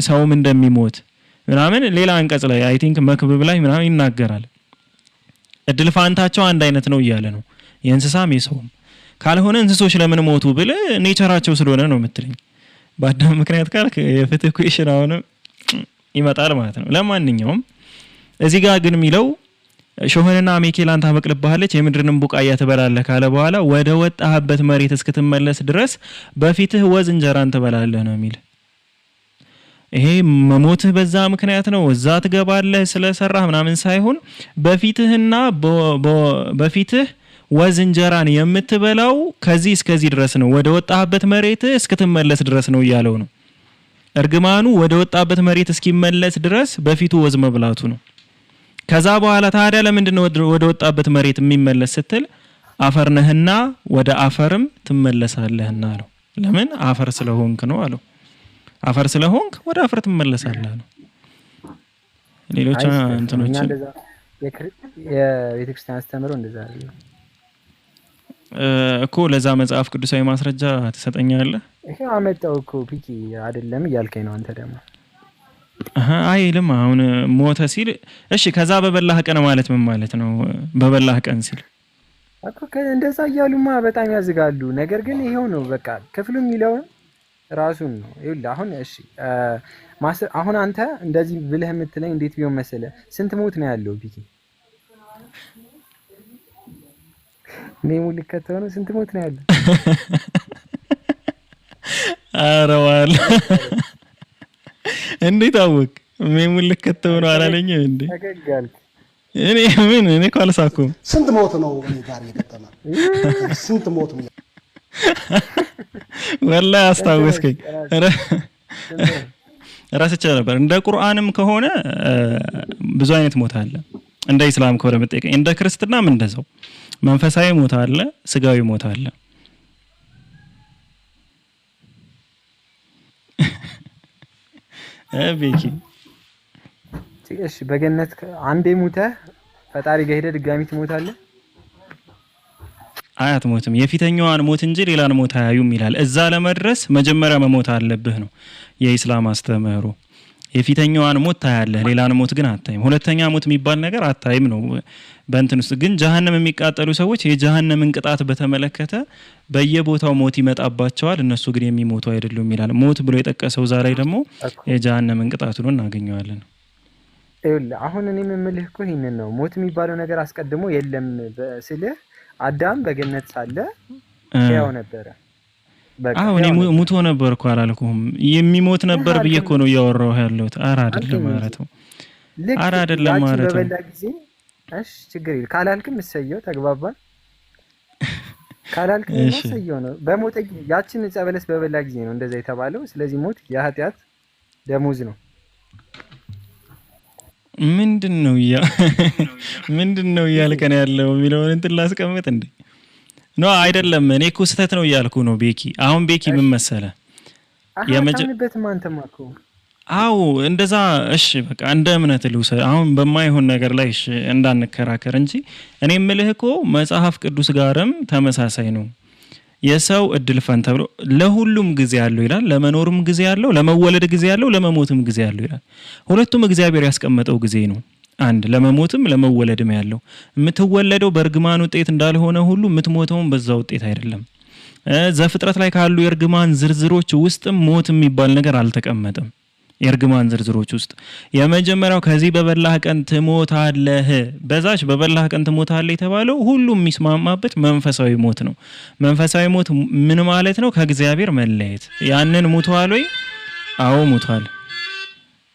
ሰውም እንደሚሞት ምናምን ሌላ አንቀጽ ላይ አይ ቲንክ መክብብ ላይ ምናምን ይናገራል። እድል ፋንታቸው አንድ አይነት ነው እያለ ነው የእንስሳም የሰውም። ካልሆነ እንስሶች ለምን ሞቱ ብል ኔቸራቸው ስለሆነ ነው የምትለኝ። በአዳም ምክንያት ካልክ የፍትህ ኩዌሽን አሁንም ይመጣል ማለት ነው። ለማንኛውም እዚህ ጋር ግን የሚለው ሾህንና አሜኬላን ታበቅልብሃለች የምድርንም ቡቃያ ትበላለህ ካለ በኋላ ወደ ወጣህበት መሬት እስክትመለስ ድረስ በፊትህ ወዝ እንጀራን ትበላለህ ነው የሚል። ይሄ መሞትህ በዛ ምክንያት ነው እዛ ትገባለህ ስለሰራህ ምናምን ሳይሆን በፊትህና በፊትህ ወዝ እንጀራን የምትበላው ከዚህ እስከዚህ ድረስ ነው፣ ወደ ወጣህበት መሬት እስክትመለስ ድረስ ነው እያለው ነው። እርግማኑ ወደ ወጣበት መሬት እስኪመለስ ድረስ በፊቱ ወዝ መብላቱ ነው። ከዛ በኋላ ታዲያ ለምንድን ነው ወደ ወጣበት መሬት የሚመለስ ስትል አፈር ነህና ወደ አፈርም ትመለሳለህና ነው። ለምን አፈር ስለሆንክ ነው አለው። አፈር ስለሆንክ ወደ አፈር ትመለሳለህ ነው። ሌሎች እንትኖች የቤተክርስቲያን አስተምሮ እንደዛ አይደለም እኮ። ለዛ መጽሐፍ ቅዱሳዊ ማስረጃ ትሰጠኛለህ? ይሄ አመጣው እኮ ፒኪ አይደለም እያልከኝ ነው አንተ ደግሞ። አይልም አሁን ሞተ ሲል እሺ፣ ከዛ በበላህ ቀን ማለት ምን ማለት ነው? በበላህ ቀን ሲል እኮ እንደዛ እያሉማ በጣም ያዝጋሉ። ነገር ግን ይሄው ነው በቃ ክፍሉ የሚለው ራሱን ነው። ይኸውልህ አሁን እሺ አሁን አንተ እንደዚህ ብለህ የምትለኝ እንዴት ቢሆን መሰለህ? ስንት ሞት ነው ያለው ፒኪ? ኔሙ ልከተው ነው ስንት ሞት ነው ያለው? አረዋል እንዴት አወቅ? ሜሙን ልከተው ነው አላለኝም እንዴ? ተገጋልክ። እኔ እኮ አልሳኩም። ስንት ሞት ነው ጋር የገጠመ? ስንት ሞት ነው? ወላሂ አስታወስከኝ። ራስቼ ነበር። እንደ ቁርአንም ከሆነ ብዙ አይነት ሞት አለ። እንደ ኢስላም ከሆነ መጠየቀኝ፣ እንደ ክርስትናም እንደዛው መንፈሳዊ ሞት አለ፣ ስጋዊ ሞት አለ። ቤኪ እሺ በገነት አንዴ ሞተህ ፈጣሪ ጋር ሄደህ ድጋሚ ትሞታለህ? አያትሞትም። የፊተኛዋን ሞት እንጂ ሌላን ሞት አያዩም ይላል። እዛ ለመድረስ መጀመሪያ መሞት አለብህ ነው የኢስላም አስተምህሮ። የፊተኛዋን ሞት ታያለህ፣ ሌላን ሞት ግን አታይም። ሁለተኛ ሞት የሚባል ነገር አታይም ነው በእንትን ውስጥ። ግን ጀሃነም የሚቃጠሉ ሰዎች የጀሃነምን ቅጣት በተመለከተ በየቦታው ሞት ይመጣባቸዋል፣ እነሱ ግን የሚሞቱ አይደሉም ይላል። ሞት ብሎ የጠቀሰው እዛ ላይ ደግሞ የጀሃነምን ቅጣት ነው እናገኘዋለን። ይኸውልህ አሁን እኔ የምልህ እኮ ይሄንን ነው። ሞት የሚባለው ነገር አስቀድሞ የለም ስልህ አዳም በገነት ሳለ ያው ነበረ። አዎ እኔ ሙቶ ነበር እኮ አላልኩም። የሚሞት ነበር ብዬ እኮ ነው እያወራሁ ያለሁት። ኧረ አይደለም ማለት ነው። ኧረ አይደለም ማለት ነው። በበላ ጊዜ እሺ ችግር የለም ካላልክም እሰየው፣ ተግባባን። ካላልክም እሰየው ነው። በሞተ ያችን ዕፀ በለስ በበላ ጊዜ ነው እንደዛ የተባለው። ስለዚህ ሞት የኃጢአት ደሞዝ ነው። ምንድነው እያልከን ያለው የሚለውን እንትን ላስቀምጥ እንዴ? ኖ አይደለም፣ እኔ እኮ ስህተት ነው እያልኩ ነው ቤኪ። አሁን ቤኪ ምን መሰለህ የመጀመሪያበት ማንተም እኮ አዎ እንደዛ። እሺ በቃ እንደ እምነት ልውሰድ። አሁን በማይሆን ነገር ላይ እሺ እንዳንከራከር እንጂ እኔ የምልህ እኮ መጽሐፍ ቅዱስ ጋርም ተመሳሳይ ነው። የሰው እድል ፈንታ ብሎ ለሁሉም ጊዜ ያለው ይላል። ለመኖርም ጊዜ ያለው፣ ለመወለድ ጊዜ ያለው፣ ለመሞትም ጊዜ ያለው ይላል። ሁለቱም እግዚአብሔር ያስቀመጠው ጊዜ ነው። አንድ ለመሞትም ለመወለድም ያለው። የምትወለደው በእርግማን ውጤት እንዳልሆነ ሁሉ የምትሞተውም በዛ ውጤት አይደለም። ዘፍጥረት ላይ ካሉ የእርግማን ዝርዝሮች ውስጥም ሞት የሚባል ነገር አልተቀመጠም። የእርግማን ዝርዝሮች ውስጥ የመጀመሪያው ከዚህ በበላህ ቀን ትሞታለህ፣ በዛች በበላህ ቀን ትሞታለህ የተባለው ሁሉም የሚስማማበት መንፈሳዊ ሞት ነው። መንፈሳዊ ሞት ምን ማለት ነው? ከእግዚአብሔር መለየት። ያንን ሙቷል ወይ? አዎ ሙቷል።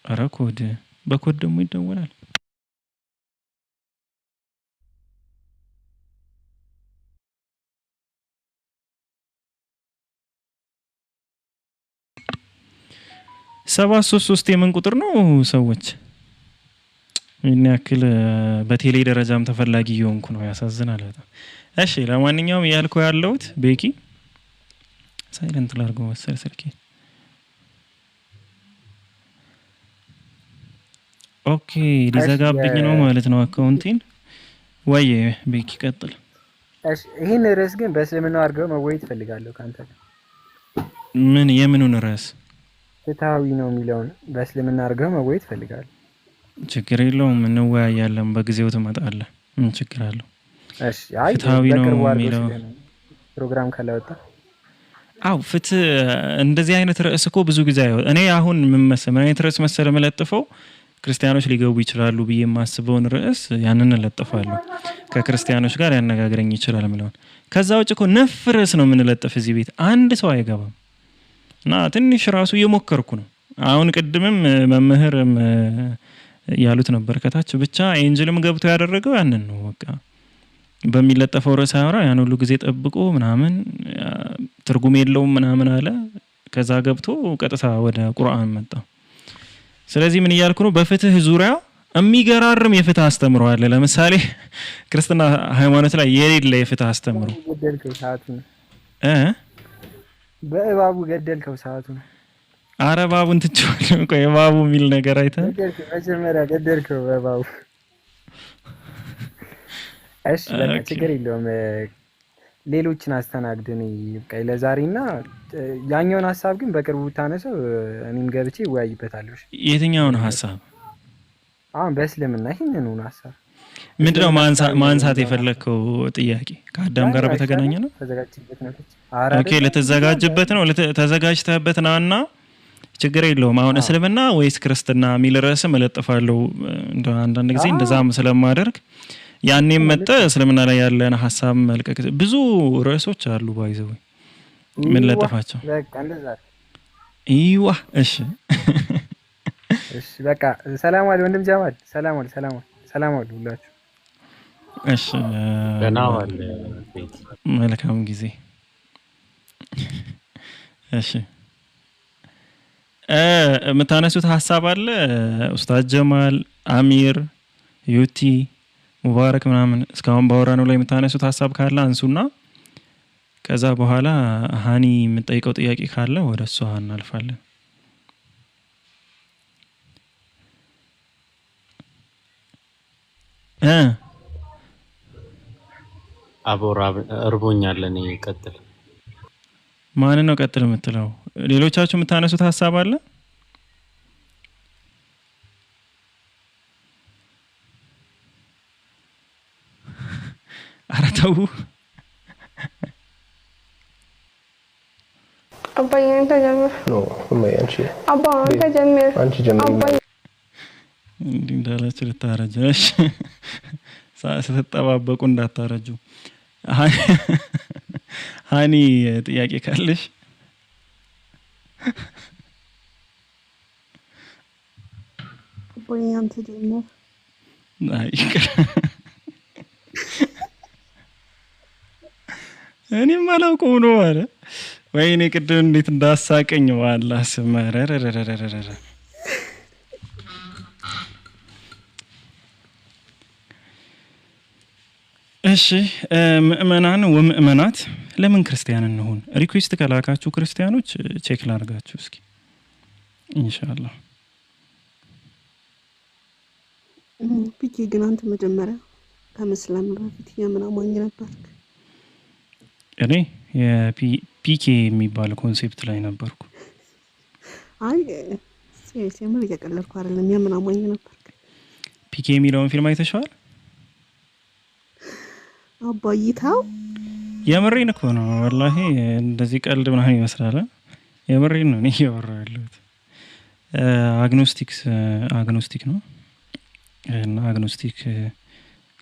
ኧረ ኮድ በኮድ ደግሞ ይደወላል። ሰባ ሶስት የምን ቁጥር ነው ሰዎች? ምን ያክል በቴሌ ደረጃም ተፈላጊ የሆንኩ ነው። ያሳዝናል በጣም። እሺ ለማንኛውም ያልኩ ያለሁት ቤኪ ሳይለንት ላድርገው መሰል ስልኬ። ኦኬ ሊዘጋብኝ ነው ማለት ነው አካውንቴን። ወይ ቤኪ ቀጥል። እሺ ይሄን ርዕስ ግን በእስልምና አድርገው መወያየት እፈልጋለሁ ካንተ። ምን የምኑን ርዕስ? ፍትሃዊ ነው የሚለውን በእስልምና አድርገው መወያየት እፈልጋለሁ። ችግር የለውም እንወያያለን። በጊዜው ትመጣለህ። ምን ችግር አለው? እሺ አይ ፍትሃዊ ነው የሚለው ፕሮግራም ካላወጣ አው ፍትህ እንደዚህ አይነት ርዕስ እኮ ብዙ ጊዜ እኔ አሁን ምን አይነት ርዕስ መሰለ መለጥፈው ክርስቲያኖች ሊገቡ ይችላሉ ብዬ የማስበውን ርዕስ ያንን እለጥፋለሁ። ከክርስቲያኖች ጋር ያነጋግረኝ ይችላል ምለውን። ከዛ ውጭ እኮ ነፍ ርዕስ ነው የምንለጥፍ እዚህ ቤት አንድ ሰው አይገባም። እና ትንሽ ራሱ እየሞከርኩ ነው። አሁን ቅድምም መምህርም ያሉት ነበር ከታች ብቻ ኤንጅልም ገብቶ ያደረገው ያንን ነው። በቃ በሚለጠፈው ርዕስ አወራ ያን ሁሉ ጊዜ ጠብቆ ምናምን ትርጉም የለውም ምናምን አለ። ከዛ ገብቶ ቀጥታ ወደ ቁርአን መጣ። ስለዚህ ምን እያልኩ ነው? በፍትህ ዙሪያ የሚገራርም የፍትህ አስተምሮ አለ። ለምሳሌ ክርስትና ሃይማኖት ላይ የሌለ የፍትህ አስተምሮ በእባቡ ገደልከው ሰዓቱን። አረ ባቡን ትቼዋለሁ። ቆይ እባቡ የሚል ነገር አይተህ መጀመሪያ ገደልከው በእባቡ። እሺ በቃ ችግር የለውም። ሌሎችን አስተናግድን ይብቃኝ ለዛሬና ያኛውን ሀሳብ ግን በቅርቡ ታነሰው እኔም ገብቼ እወያይበታለሁ። የትኛውን ሀሳብ? አሁን በእስልምና ይሄንን ነው ሀሳብ ምንድነው ማንሳት የፈለከው ጥያቄ? ከአዳም ጋር በተገናኘ ነው? ኦኬ ለተዘጋጅበት ነው ተዘጋጅተህበት ነውና ችግር የለውም። አሁን እስልምና ወይስ ክርስትና የሚል ርዕስ እለጥፋለሁ። እንደ አንዳንድ ጊዜ እንደዛም ስለማደርግ ያኔም መጣ እስልምና ላይ ያለን ሀሳብ መልቀቅ ብዙ ርዕሶች አሉ ባይዘው ምን ለጥፋቸው በቃ እንደዛ ይዋ እሺ እሺ በቃ ሰላም አለ ወንድም ጀማል ሰላም አለ ሁላችሁ እሺ ገናዋል መልካም ጊዜ እሺ የምታነሱት ሀሳብ አለ ኡስታዝ ጀማል አሚር ዩቲ ሙባረክ ምናምን እስካሁን ባወራነው ላይ የምታነሱት ሀሳብ ካለ አንሱና ከዛ በኋላ ሃኒ የምጠይቀው ጥያቄ ካለ ወደ እሷ እናልፋለን። አቦራ እርቦኛል እኔ ቀጥል። ማን ነው ቀጥል የምትለው? ሌሎቻችሁ የምታነሱት ሀሳብ አለ? አራተው አባዬ አንተ ጀምር ነው አንቺ አባ አንተ ጀምር አንቺ ጀምር እንዳላችሁ ልታረጀሽ ስትጠባበቁ እንዳታረጁ። ሃኒ ጥያቄ ካለሽ አባዬ አንተ ጀምር። አይ እኔም አላውቀው ነው አለ። ወይኔ ቅድም እንዴት እንዳሳቀኝ ዋላ ስመረረረረረ። እሺ ምእመናን ወምእመናት ለምን ክርስቲያን እንሆን? ሪኩዌስት ከላካችሁ ክርስቲያኖች ቼክ ላርጋችሁ እስኪ ኢንሻአላህ። ፒኬ ግን አንተ መጀመሪያ ከመስላም በፊት የምን አማኝ ነበርክ? እኔ የፒኬ የሚባል ኮንሴፕት ላይ ነበርኩ። አይ ሲያመል እየቀለድኩ አይደለም። የምን አማኝ ነበርክ? ፒኬ የሚለውን ፊልም አይተሽዋል? አባይታው የምሬን እኮ ነው ወላሂ። እንደዚህ ቀልድ ምናምን ይመስላል። የምሬን ነው። እኔ እያወራሁ ያለሁት አግኖስቲክ ነው እና አግኖስቲክ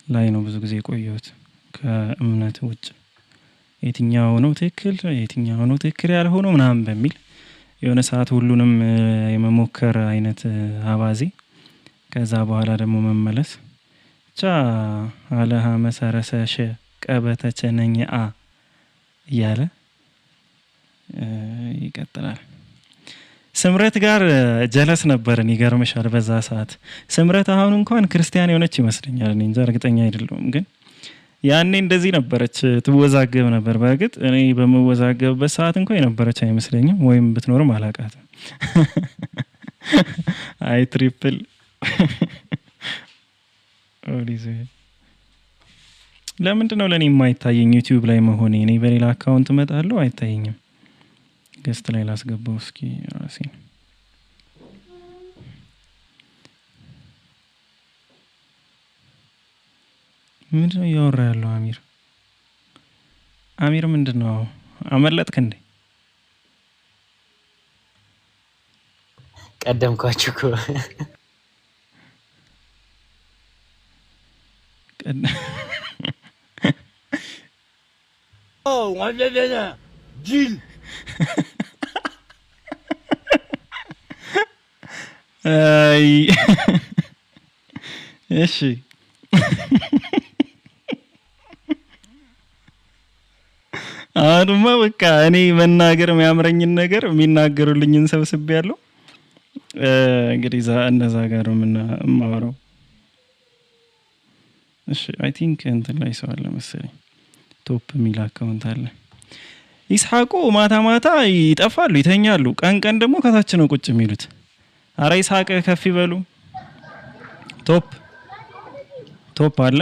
ላይ ነው ብዙ ጊዜ የቆየሁት ከእምነት ውጭ የትኛው ነው ትክክል የትኛው ነው ትክክል ያልሆነው ምናምን በሚል የሆነ ሰዓት ሁሉንም የመሞከር አይነት አባዜ ከዛ በኋላ ደግሞ መመለስ ብቻ አለሃ መሰረሰሸ ቀበተቸነኛ እያለ ይቀጥላል። ስምረት ጋር ጀለስ ነበርን ይገርምሻል። በዛ ሰዓት ስምረት አሁን እንኳን ክርስቲያን የሆነች ይመስለኛል። እኔ እንጃ እርግጠኛ አይደለሁም ግን ያኔ እንደዚህ ነበረች፣ ትወዛገብ ነበር። በእርግጥ እኔ በመወዛገብበት ሰዓት እንኳን የነበረች አይመስለኝም፣ ወይም ብትኖርም አላውቃትም። አይ ትሪፕል ኦዲዚ ለምንድነው ለኔ የማይታየኝ ዩቲዩብ ላይ መሆኔ? እኔ በሌላ አካውንት እመጣለሁ አይታየኝም። ገስት ላይ ላስገባው እስኪ ራሴን። ምንድነው እያወራ ያለው አሚር ምንድነው? አመለጥክ እንዴ? ቀደምኳችሁ እኮ ጅል አይ እሺ አሁንማ በቃ እኔ መናገር የሚያምረኝን ነገር የሚናገሩልኝን ሰብስቤያለሁ። እንግዲህ እነዛ ጋር የማወራው እሺ አይ ቲንክ እንትን ላይ ሰው አለ መሰለኝ ቶፕ የሚል አካውንት አለ። ይስሐቁ ማታ ማታ ይጠፋሉ ይተኛሉ፣ ቀን ቀን ደግሞ ከታች ነው ቁጭ የሚሉት። አረ ይስሐቅ ከፍ ይበሉ። ቶፕ አለ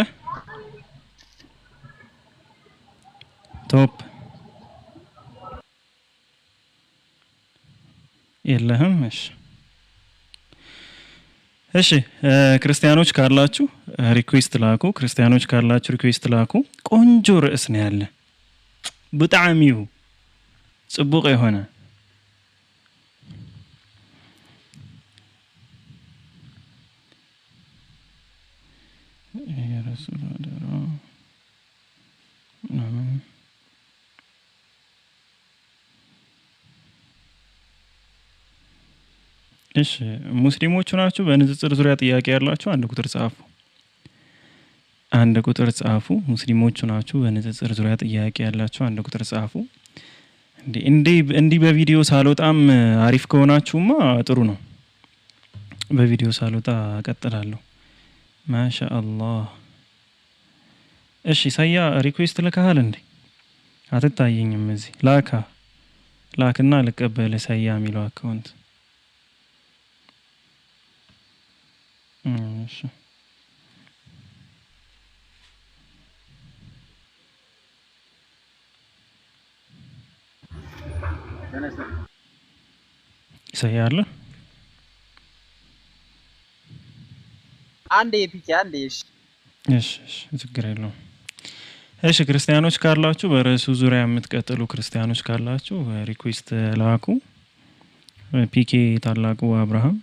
ቶፕ የለህም? እሺ ክርስቲያኖች ካላችሁ ሪኩዌስት ላኩ። ክርስቲያኖች ካላችሁ ሪኩዌስት ላኩ። ቆንጆ ርዕስ ነው ያለ በጣም ይሁ ጽቡቅ የሆነ የረሱል አደራ እሺ ሙስሊሞች ናችሁ በንጽጽር ዙሪያ ጥያቄ ያላችሁ አንድ ቁጥር ጻፉ። ሙስሊሞች ናችሁ በንጽጽር ዙሪያ ጥያቄ ያላችሁ አንድ ቁጥር ጻፉ። እንዴ በቪዲዮ ሳልወጣም አሪፍ ከሆናችሁማ ጥሩ ነው። በቪዲዮ ሳልወጣ እቀጥላለሁ። ማሻአላህ። እሺ ሰያ ሪኩዌስት ልከሃል እንዴ? አትታየኝም እዚህ። ላክና ልቀበል ሰያ የሚለው አካውንት እሺ ሰያለ አንዴ ፒኬ አንዴ እሺ ችግር የለውም። እሺ ክርስቲያኖች ካላችሁ በርዕሱ ዙሪያ የምትቀጥሉ ክርስቲያኖች ካላችሁ ሪኩዌስት ላኩ። ፒኬ ታላቁ አብርሃም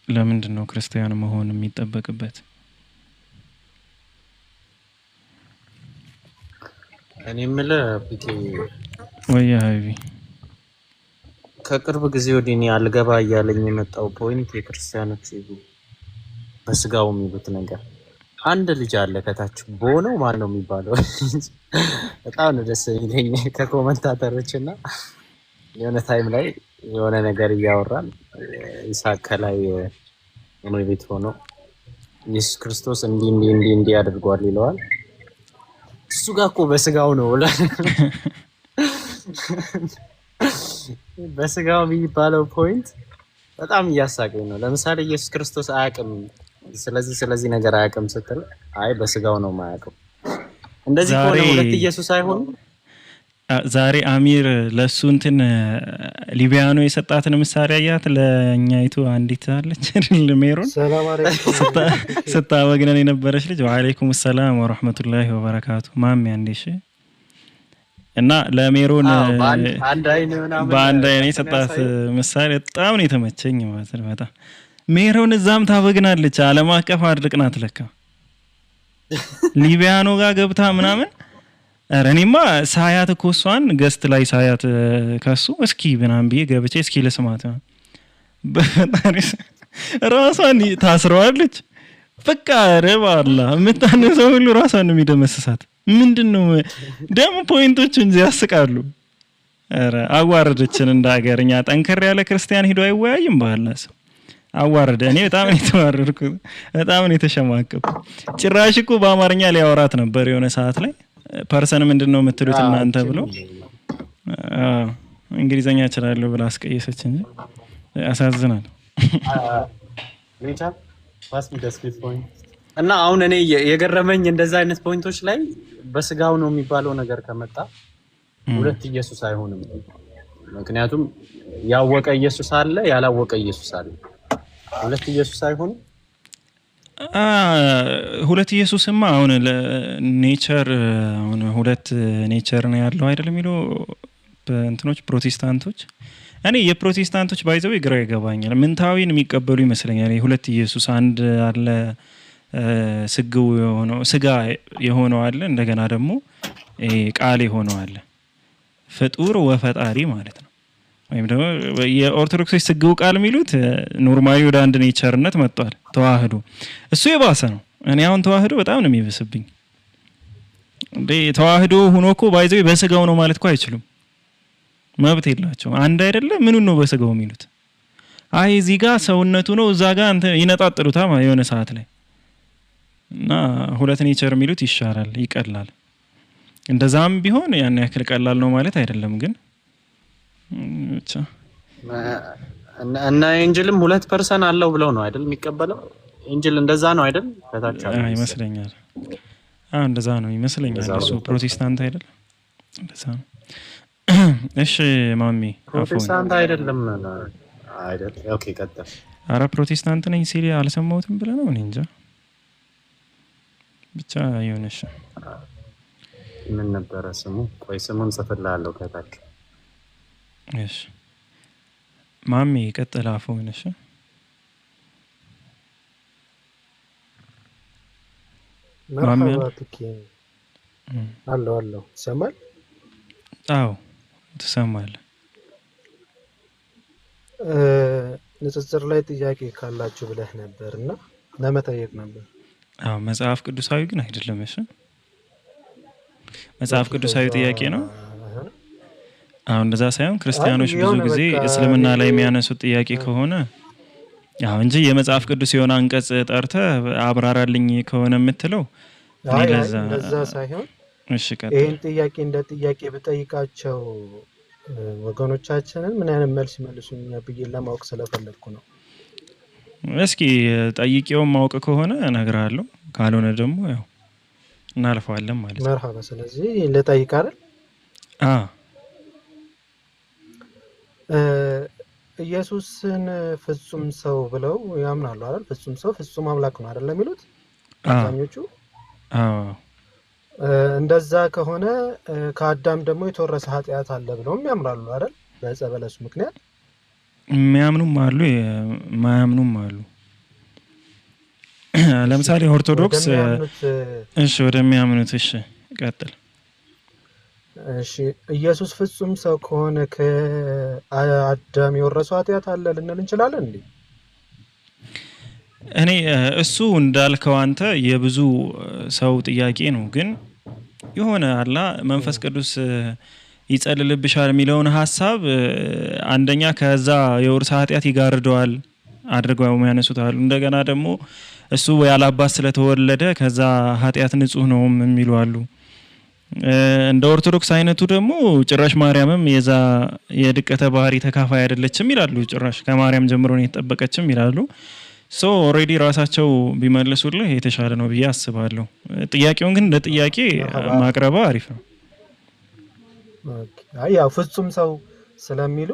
ለምንድን ነው ክርስቲያን መሆን የሚጠበቅበት? እኔ የምልህ ፒኬ ወይ ሀይቢ ከቅርብ ጊዜ ወዲህ እኔ አልገባ እያለኝ የመጣው ፖይንት የክርስቲያኖች በስጋው የሚሉት ነገር አንድ ልጅ አለ ከታች ቦነው ማን ነው የሚባለው? በጣም ነው ደስ የሚለኝ ከኮመንታተሮች እና የሆነ ታይም ላይ የሆነ ነገር እያወራን ይስሐቅ ከላይ እኔ ቤት ሆኖ ኢየሱስ ክርስቶስ እንዲህ አድርጓል ይለዋል። እሱ ጋር እኮ በስጋው ነው በስጋው የሚባለው ፖይንት በጣም እያሳቀኝ ነው። ለምሳሌ ኢየሱስ ክርስቶስ አያውቅም ስለዚህ ነገር አያውቅም ስትል አይ በስጋው ነው የማያውቀው። እንደዚህ ከሆነ ሁለት ኢየሱስ አይሆንም። ዛሬ አሚር ለሱ እንትን ሊቢያኖ የሰጣትን ምሳሌ አያት። ለኛይቱ አንዲት አለች ሜሮን ስታወግነን የነበረች ልጅ ወአለይኩም ሰላም ወራህመቱላሂ ወበረካቱ ማሚ አንዴሽ እና ለሜሮን በአንድ አይኔ የሰጣት ምሳሌ በጣም ነው የተመቸኝ ማለት ነው። በጣም ሜሮን እዛም ታወግናለች። ዓለም አቀፍ አድርቅ ናት ለካ ሊቢያኖ ጋር ገብታ ምናምን። ኧረ እኔማ ሳያት እኮ እሷን ገስት ላይ ሳያት ከሱ እስኪ ምናምን ብዬ ገብቼ እስኪ ልስማት በፈጣሪ ራሷን ታስረዋለች። በቃ ረባ አላህ የምታነሰው ሁሉ ራሷን ነው የሚደመስሳት። ምንድነው ደግሞ ፖይንቶቹ እንጂ ያስቃሉ። ኧረ አዋረደችን እንደ ሀገርኛ ጠንከር ያለ ክርስቲያን ሄዶ አይወያይም ባላስ አዋረደ። እኔ በጣም ነው የተዋረድኩት፣ በጣም ነው የተሸማቀቅኩት። ጭራሽ እኮ በአማርኛ ሊያወራት ነበር የሆነ ሰዓት ላይ ፐርሰን ምንድነው የምትሉት እናንተ ብሎ እንግሊዘኛ እችላለሁ ብላ አስቀየሰች እንጂ ያሳዝናል። እና አሁን እኔ የገረመኝ እንደዛ አይነት ፖይንቶች ላይ በስጋው ነው የሚባለው ነገር ከመጣ ሁለት ኢየሱስ አይሆንም። ምክንያቱም ያወቀ ኢየሱስ አለ፣ ያላወቀ ኢየሱስ አለ። ሁለት ኢየሱስ አይሆንም። ሁለት ኢየሱስማ አሁን ለኔቸር አሁን ሁለት ኔቸር ነው ያለው አይደለም የሚለው በእንትኖች ፕሮቴስታንቶች። እኔ የፕሮቴስታንቶች ባይዘው ግራ ይገባኛል። ምንታዊን የሚቀበሉ ይመስለኛል። ሁለት ኢየሱስ አንድ አለ፣ ስጋ የሆነው አለ፣ እንደገና ደግሞ ቃል የሆነው አለ። ፍጡር ወፈጣሪ ማለት ነው። ወይም ደግሞ የኦርቶዶክሶች ስግው ቃል የሚሉት ኖርማሊ ወደ አንድ ኔቸርነት መጥቷል ተዋህዶ። እሱ የባሰ ነው። እኔ አሁን ተዋህዶ በጣም ነው የሚብስብኝ። እንዴ ተዋህዶ ሆኖ እኮ ባይዘው በስጋው ነው ማለት እኮ አይችሉም። መብት የላቸውም። አንድ አይደለም ምኑን ነው በስጋው የሚሉት? አይ እዚህ ጋር ሰውነቱ ነው እዛ ጋር አንተ ይነጣጥሉታ የሆነ ሰዓት ላይ እና ሁለት ኔቸር የሚሉት ይሻላል፣ ይቀላል። እንደዛም ቢሆን ያን ያክል ቀላል ነው ማለት አይደለም። ግን ብቻ እና ኤንጅልም 2% አለው ብለው ነው አይደል የሚቀበለው? ኤንጅል እንደዛ ነው አይደል? ከታች አለ ይመስለኛል። እንደዛ ነው ይመስለኛል። እሱ ፕሮቴስታንት አይደል? እንደዛ ነው። እሺ ማሚ ፕሮቴስታንት አይደለም አይደል? ኦኬ ቀጥል። አረ ፕሮቴስታንት ነኝ ሲል አልሰማሁትም ብለህ ነው? እኔ እንጃ ብቻ ይሁንሽ። ምን ነበረ ስሙ? ቆይ ስሙን ጽፍልሃለሁ ከታች። እሺ ማሚ ቀጥል። አፎን እሺ መርሐባ ትኬ አለው ይሰማል? አዎ ትሰማለህ። ንጽጽር ላይ ጥያቄ ካላችሁ ብለህ ነበርና ለመጠየቅ ነበር። አዎ መጽሐፍ ቅዱሳዊ ግን አይደለም። እሺ መጽሐፍ ቅዱሳዊ ጥያቄ ነው። አሁን እንደዛ ሳይሆን ክርስቲያኖች ብዙ ጊዜ እስልምና ላይ የሚያነሱት ጥያቄ ከሆነ ያው እንጂ የመጽሐፍ ቅዱስ የሆነ አንቀጽ ጠርተህ አብራራልኝ ከሆነ የምትለው እኔ ለዛ ሳይሆን እሺ ቀጥል። ይሄን ጥያቄ እንደ ጥያቄ ብጠይቃቸው ወገኖቻችንን ምን አይነት መልስ ይመልሱኛል ብዬ ለማወቅ ስለፈለኩ ነው። እስኪ ጠይቄው ማወቅ ከሆነ እነግርሃለሁ፣ ካልሆነ ደግሞ ያው እናልፈዋለን ማለት ነው። መርሐባ። ስለዚህ ልጠይቅ አይደል? ኢየሱስን ፍጹም ሰው ብለው ያምናሉ አይደል? ፍጹም ሰው ፍጹም አምላክ ነው አይደል የሚሉት አብዛኞቹ? እንደዛ ከሆነ ከአዳም ደግሞ የተወረሰ ኃጢአት አለ ብለውም ያምናሉ አይደል? በዕፀ በለሱ ምክንያት የሚያምኑም አሉ፣ የማያምኑም አሉ። ለምሳሌ ኦርቶዶክስ እሺ ወደሚያምኑት እሺ ቀጥል። እሺ ኢየሱስ ፍጹም ሰው ከሆነ ከአዳም የወረሰው ኃጢአት አለ ልንል እንችላለን እንዴ? እኔ እሱ እንዳልከው አንተ የብዙ ሰው ጥያቄ ነው። ግን የሆነ አላ መንፈስ ቅዱስ ይጸልልብሻል የሚለውን ሀሳብ አንደኛ ከዛ የውርስ ኃጢአት ይጋርደዋል አድርገው የሚያነሱት አሉ። እንደገና ደግሞ እሱ ያለ አባት ስለተወለደ ከዛ ኃጢአት ንጹህ ነው የሚሉ አሉ። እንደ ኦርቶዶክስ አይነቱ ደግሞ ጭራሽ ማርያምም የዛ የድቀተ ባህሪ ተካፋይ አይደለችም ይላሉ። ጭራሽ ከማርያም ጀምሮ ነው የተጠበቀችም ይላሉ። ሶ ኦሬዲ ራሳቸው ቢመልሱልህ የተሻለ ነው ብዬ አስባለሁ። ጥያቄውን ግን ለጥያቄ ማቅረባ አሪፍ ነው። ያው ፍጹም ሰው ስለሚሉ